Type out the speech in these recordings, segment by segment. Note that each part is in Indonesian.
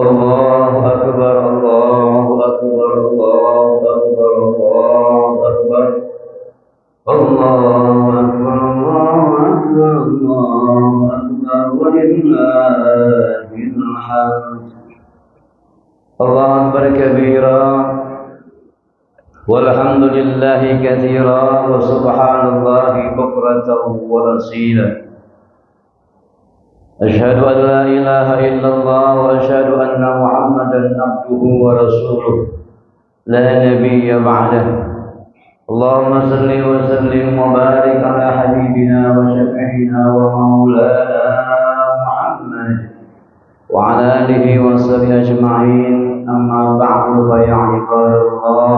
Allahu Akbar, Allahu Akbar, Allahu Akbar, Allahu Akbar, Allahu Akbar, Allahu Akbar, Allahu Akbar, walillahil hamd. Allahu Akbar kabira, walhamdulillahi katsira, wa subhanallahi bukratan wa asila. Asyhadu an la ilaha illallah wa asyhadu anna Muhammadan abduhu wa rasuluh la nabiyya ba'dah. Allahumma salli wa sallim wa barik ala habibina wa syafi'ina wa maulana Muhammad wa ala alihi wa sahbihi ajma'in. Amma ba'du fa ya ibadallah,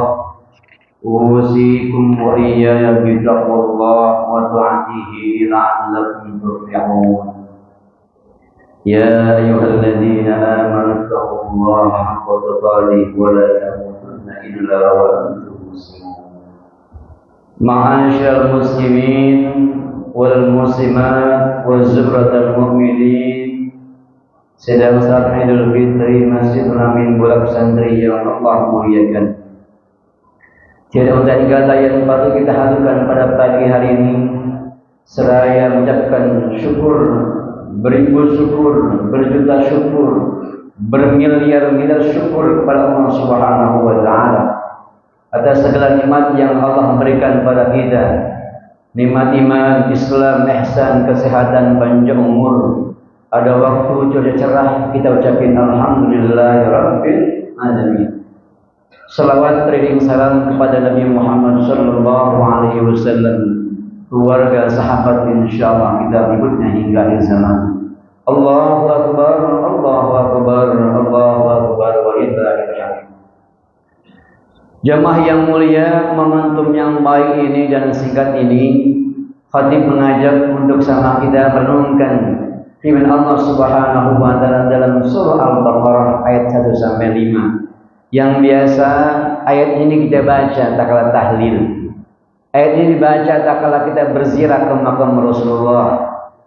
usikum wa iyaya bi taqwallah wa ta'atihi la'allakum tuflihun. يا أيها الذين آمنوا اتقوا الله حق تقاته ولا تموتن إلا وأنتم مسلمون. معاشر المسلمين والمسلمات وزمرة المؤمنين, sedang saat Idul Fitri Masjidul Amin Bulak Santri yang Allah muliakan. Tiada undang kata yang patut kita haturkan pada pagi hari ini seraya mengucapkan syukur, beribu syukur, berjuta syukur, bermiliar-miliar syukur kepada Allah Subhanahu wa Ta'ala atas segala nikmat yang Allah berikan kepada kita. Nikmat iman, Islam, ihsan, kesehatan, panjang umur. Ada waktu cuaca cerah, kita ucapin alhamdulillahirabbil alamin. Salawat teriring salam kepada Nabi Muhammad sallallahu alaihi wasallam, keluarga, sahabat, insyaallah kita berikutnya hingga akhir zaman. Allahu Akbar, Allahu Akbar, Allahu Akbar, wa illahil hamd. Jamaah yang mulia, momentum yang baik ini dan singkat ini, khatib mengajak untuk sama kita merenungkan firman Allah Subhanahu wa Ta'ala dalam surah Al-Baqarah ayat 1 sampai 5. Yang biasa ayat ini kita baca tak kala tahlil. Ayat ini dibaca tak kala kita berziarah ke makam Rasulullah.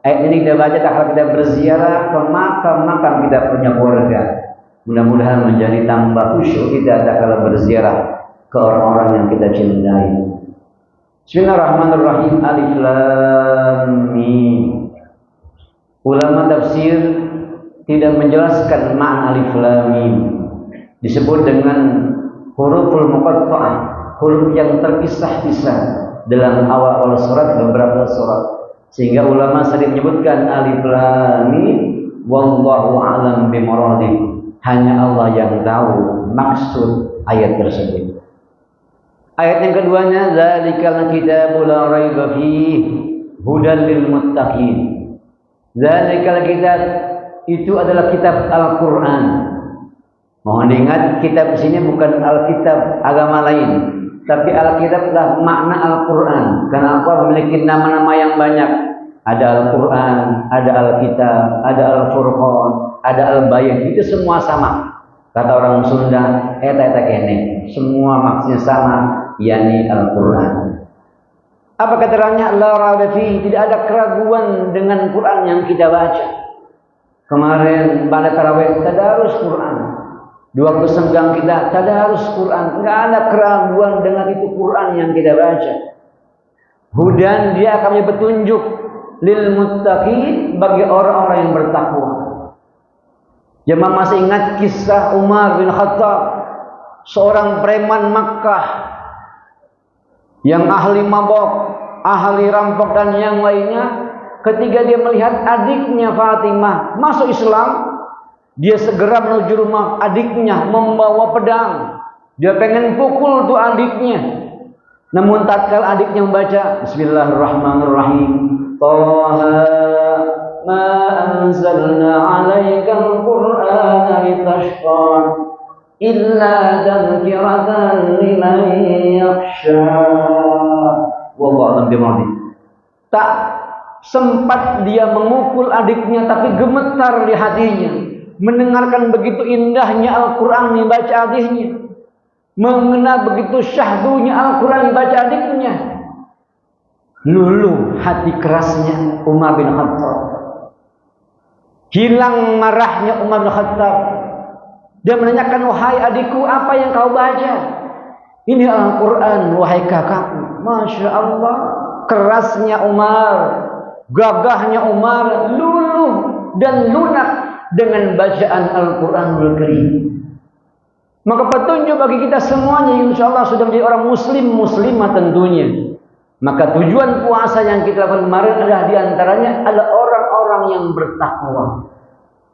Ayat ini kita baca tak kala kita berziarah ke makam-makam kita punya keluarga. Mudah-mudahan menjadi tambah khusyuk kita tak kala berziarah ke orang-orang yang kita cintai. Bismillahirrahmanirrahim. Alif Lam Mim. Ulama tafsir tidak menjelaskan makna Alif Lam Mim. Disebut dengan huruful muqatta'ah, huruf yang terpisah-pisah dalam awal-awal surat, beberapa surat, sehingga ulama sering menyebutkan alif lam mim wallahu a'lam bimuradih. Hanya Allah yang tahu maksud ayat tersebut. Ayat yang keduanya, zalikal kitabu la raiba fihi hudan lil muttaqin. Zalikal kitab, itu adalah kitab Al-Qur'an. Mohon diingat, kitab di sini bukan Alkitab agama lain, tapi Alkitab adalah makna Al-Quran. Karena Allah memiliki nama-nama yang banyak. Ada Al-Quran, ada Alkitab, ada Al-Furqan, ada Al-Bayan. Itu semua sama. Kata orang Sunda, eta kene. Semua maksudnya sama, yakni Al-Quran. Apa keterangannya? La raiba fihi, tidak ada keraguan dengan Quran yang kita baca. Kemarin pada tarawih tadarus Quran. Di waktu senggang kita tadarus Quran, enggak ada keraguan dengan itu Quran yang kita baca. Hudan, dia akan menjadi petunjuk lil muttaqin, bagi orang-orang yang bertakwa. Jemaah masih ingat kisah Umar bin Khattab, seorang preman Makkah yang ahli mabok, ahli rampok dan yang lainnya. Ketika dia melihat adiknya Fatimah masuk Islam, dia segera menuju rumah adiknya membawa pedang. Dia pengen pukul tuh adiknya. Namun tatkala adiknya membaca Bismillahirrahmanirrahim, Taha ma anzalna 'alaikal Qur'ana litashqa illa tadhkiratan liman yakhsha. Wallahu a'lam bishawab. Tak sempat dia memukul adiknya, tapi gemetar di hatinya mendengarkan begitu indahnya Al-Quran dibaca adiknya, mengenal begitu syahdunya Al-Quran dibaca adiknya. Luluh hati kerasnya Umar bin Khattab. Hilang marahnya Umar bin Khattab. Dia menanyakan, wahai adikku, apa yang kau baca? Ini Al-Quran, wahai kakakku. Masya Allah, kerasnya Umar, gagahnya Umar, luluh dan lunak dengan bacaan Al-Quranul Karim. Maka petunjuk bagi kita semuanya, insya Allah sudah menjadi orang muslim, muslimah tentunya. Maka tujuan puasa yang kita lakukan kemarin adalah diantaranya adalah orang-orang yang bertakwa.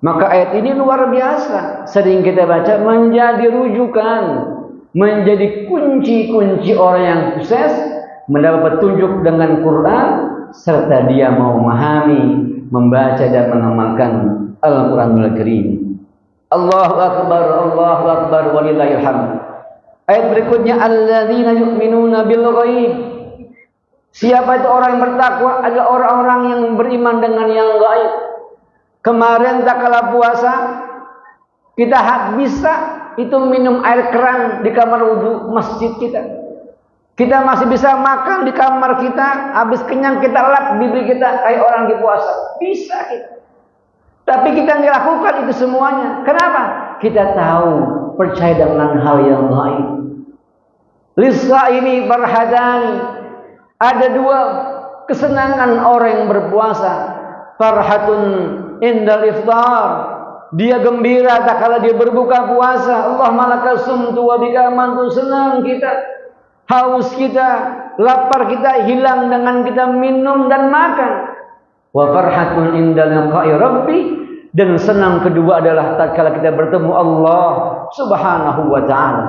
Maka ayat ini luar biasa, sering kita baca, menjadi rujukan, menjadi kunci-kunci orang yang sukses, mendapat petunjuk dengan Quran, serta dia mau memahami, membaca dan mengamalkan Al-Quranul Karim. Allahu Akbar, walillahil hamd. Ayat berikutnya, alladzina yu'minuna bil ghaib. Siapa itu orang yang bertakwa? Adalah orang-orang yang beriman dengan yang gaib. Kemarin tak kala puasa, kita bisa itu minum air keran di kamar wudhu masjid kita. Kita masih bisa makan di kamar kita, habis kenyang kita lap bibir kita kayak orang di puasa. Bisa kita. Tapi kita nggak lakukan itu semuanya. Kenapa? Kita tahu, percaya dengan hal yang gaib. Lisa ini berhadani. Ada dua kesenangan orang yang berpuasa. Farhatun indal iftar. Dia gembira tak kala dia berbuka puasa. Allah malaka sumtu wa bika amantu. Senang kita, haus kita, lapar kita hilang dengan kita minum dan makan. Wa farhatun indal liqa'i rabbi. Dan senang kedua adalah tatkala kita bertemu Allah Subhanahu wa ta'ala.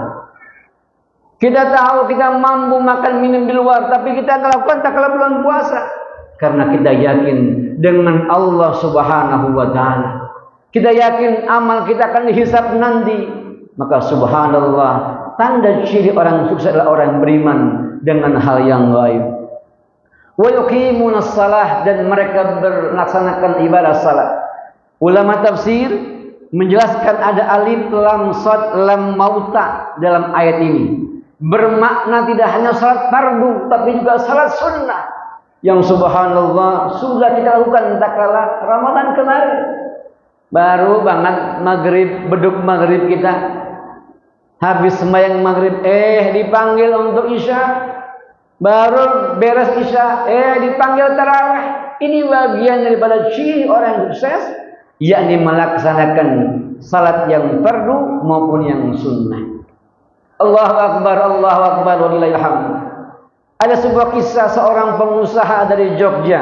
Kita tahu kita mampu makan minum di luar, tapi kita lakukan tatkala bulan puasa karena kita yakin dengan Allah Subhanahu wa ta'ala. Kita yakin amal kita akan dihisab nanti. Maka subhanallah, tanda ciri orang sukses adalah orang beriman dengan hal yang gaib. Wa yuqimunas shalah, dan mereka melaksanakan ibadah salat. Ulama tafsir menjelaskan ada alif lam sad lam mauta dalam ayat ini. Bermakna tidak hanya salat fardu, tapi juga salat sunnah. Yang subhanallah sudah kita lakukan tatkala Ramadan kemarin. Baru banget maghrib, beduk maghrib kita. Habis sembahyang maghrib, dipanggil untuk isya. Baru beres isya, dipanggil tarawih. Ini bagian daripada ciri orang yang sukses, yakni melaksanakan salat yang fardu maupun yang sunnah. Allahu Akbar, walillahil hamd. Ada sebuah kisah seorang pengusaha dari Jogja.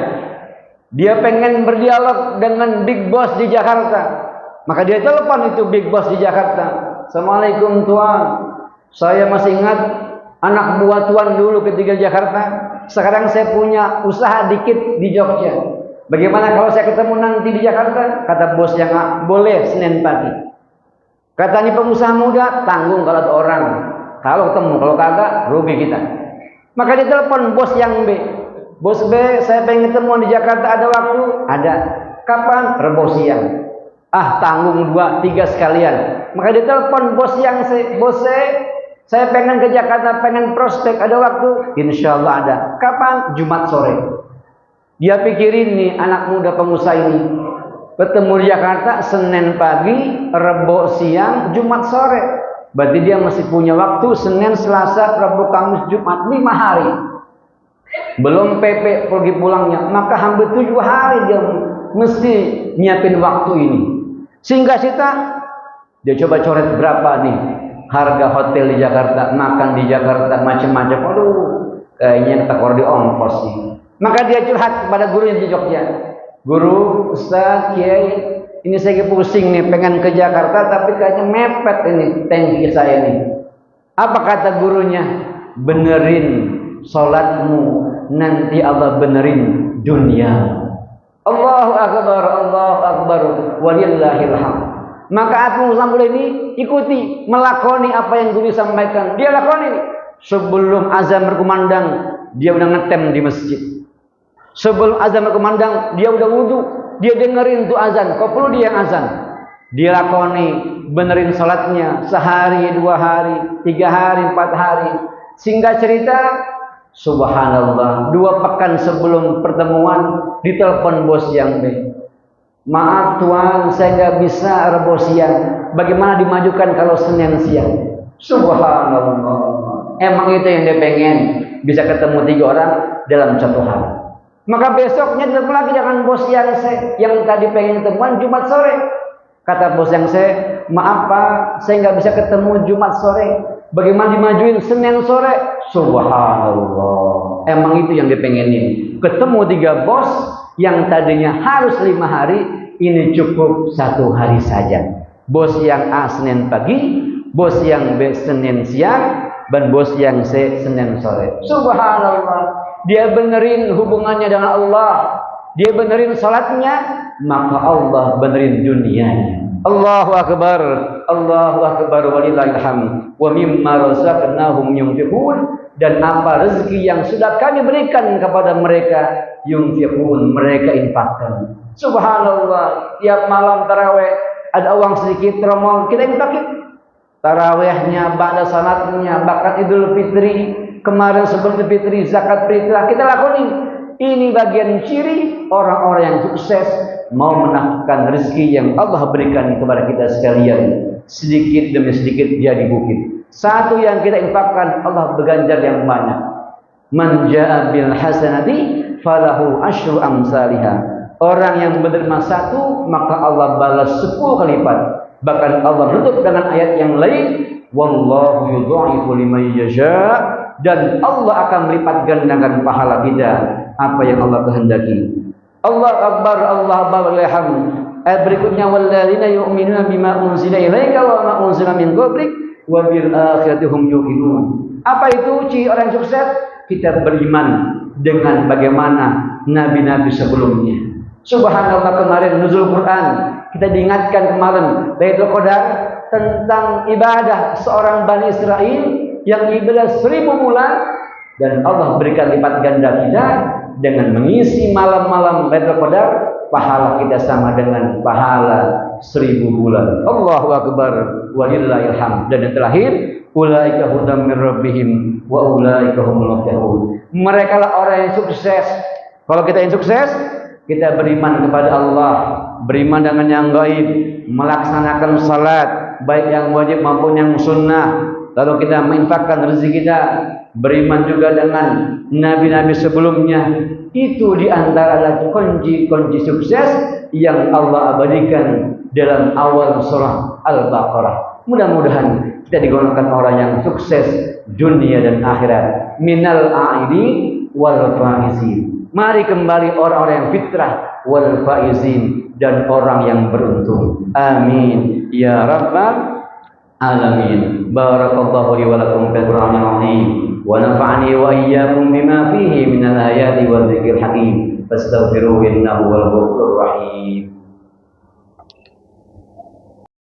Dia pengen berdialog dengan big boss di Jakarta. Maka dia telepon itu big boss di Jakarta. Assalamualaikum tuan. Saya masih ingat anak buah tuan dulu ketika di Jakarta. Sekarang saya punya usaha dikit di Jogja. Bagaimana kalau saya ketemu nanti di Jakarta? Kata bos yang boleh Senin pagi. Kata ini pengusaha muda, tanggung kalau ada orang. Kalau ketemu, kalau kagak, rugi kita. Maka dia telepon bos yang B. Bos B, saya pengen ketemu di Jakarta, ada waktu? Ada. Kapan? Rebo siang. Tanggung 2, 3 sekalian. Maka dia telepon bos yang C. Bos C, saya pengen ke Jakarta, pengen prospek, ada waktu? Insya Allah ada. Kapan? Jumat sore. Dia pikirin nih anak muda pengusaha ini. Ketemu di Jakarta Senin pagi, Rebo siang, Jumat sore. Berarti dia masih punya waktu Senin, Selasa, Rabu, Kamis, Jumat, 5 hari. Belum PP pergi pulangnya, maka hampir 7 hari dia mesti nyiapin waktu ini. Sehingga dia coba coret berapa nih harga hotel di Jakarta, makan di Jakarta, macam-macam. Aduh, kayaknya kita keluar di ongkos nih. Maka dia curhat kepada gurunya di Jogja. Guru, Ustaz, Kiai, ini saya pusing nih, pengen ke Jakarta tapi kayaknya mepet ini tangki saya nih. Apa kata gurunya? Benerin sholatmu, nanti Allah benerin dunia. Allahu Akbar, walillahil hamd. Maka aku sambil ini ikuti, melakoni apa yang guru sampaikan. Dia lakoni sebelum azan berkumandang, dia udah ngetem di masjid. Sebelum azan berkumandang, dia udah wudu, dia dengerin tuh azan. Kok perlu dia yang azan? Dia lakoni, benerin sholatnya sehari, 2 hari, 3 hari, 4 hari. Singkat cerita, subhanallah, 2 pekan sebelum pertemuan ditelepon bos yang B. Maaf Tuan, saya nggak bisa Rabu siang. Bagaimana dimajukan kalau Senin siang? Subhanallah. Emang itu yang dia pengen, bisa ketemu 3 orang dalam 1 hari. Maka besoknya telepon lagi dengan bos yang tadi pengen ketemuan Jumat sore. Kata bos yang maaf Pak, saya nggak bisa ketemu Jumat sore. Bagaimana dimajuin Senin sore? Subhanallah. Emang itu yang dipengenin. Ketemu 3 bos yang tadinya harus 5 hari, ini cukup 1 hari saja. Bos yang A Senin pagi, bos yang B Senin siang, dan bos yang C Senin sore. Subhanallah. Dia benerin hubungannya dengan Allah, dia benerin salatnya, maka Allah benerin dunianya. Allahu akbar, Allahu akbar walillahil hamd. Wa mimma razaqnahum yunfiqun, dan apa rezeki yang sudah kami berikan kepada mereka, yunfiqun, mereka infakkan. Subhanallah. Tiap malam tarawih ada uang sedikit tromol, kita infakin. Tarawihnya, ba'da salatnya, bahkan Idul Fitri, kemarin sebelum Idul Fitri, zakat fitrah kita lakukan. Ini bagian ciri orang-orang yang sukses, mau menafkahkan rezeki yang Allah berikan kepada kita sekalian. Sedikit demi sedikit jadi bukit. Satu yang kita infakkan, Allah berganjar yang banyak. Man ja'a bil hasanati falahu asyru amsalihha. Orang yang menerima 1, maka Allah balas 10 kali lipat. Bahkan Allah tutup dengan ayat yang lain, wallahu yudha'ifu liman yasha, dan Allah akan melipat gandakan pahala kita apa yang Allah kehendaki. Allah akbar, Allah akbar, alhamd. Ayat berikutnya, walladzina yu'minuna bima unzila ilaika wa ma unzila min qablik wa bil akhirati hum yuqinun. Apa itu ciri orang sukses? Kita beriman dengan bagaimana nabi-nabi sebelumnya. Subhanallah, kemarin nuzul Quran, kita diingatkan kemarin Lailatul Qadar tentang ibadah seorang Bani Israel yang ibadah 1000 bulan, dan Allah berikan lipat ganda kita dengan mengisi malam-malam Lailatul Qadar. Pahala kita sama dengan pahala 1000 bulan. Allahu akbar walillahil hamd. Dan yang terakhir, ulaika hudam min rabbihim wa ulaika humul muflihun. Mereka lah orang yang sukses. Kalau kita yang sukses, kita beriman kepada Allah, beriman dengan yang gaib, melaksanakan salat, baik yang wajib maupun yang sunnah. Lalu kita menginfakkan rezeki kita, beriman juga dengan nabi-nabi sebelumnya. Itu diantara kunci-kunci sukses yang Allah abadikan dalam awal surah Al-Baqarah. Mudah-mudahan kita digolongkan orang yang sukses dunia dan akhirat. Minal a'idi wal faizin. Mari kembali orang-orang yang fitrah, wal faizin, dan orang yang beruntung. Amin ya rabbal alamin. Barakallahu li wa lakum fil Qur'anil azim wa nafa'ani wa iyyakum bima fihi minal ayati wadh dhikril hakim. Fastaghfiruhu innahu wal ghafurur rahim.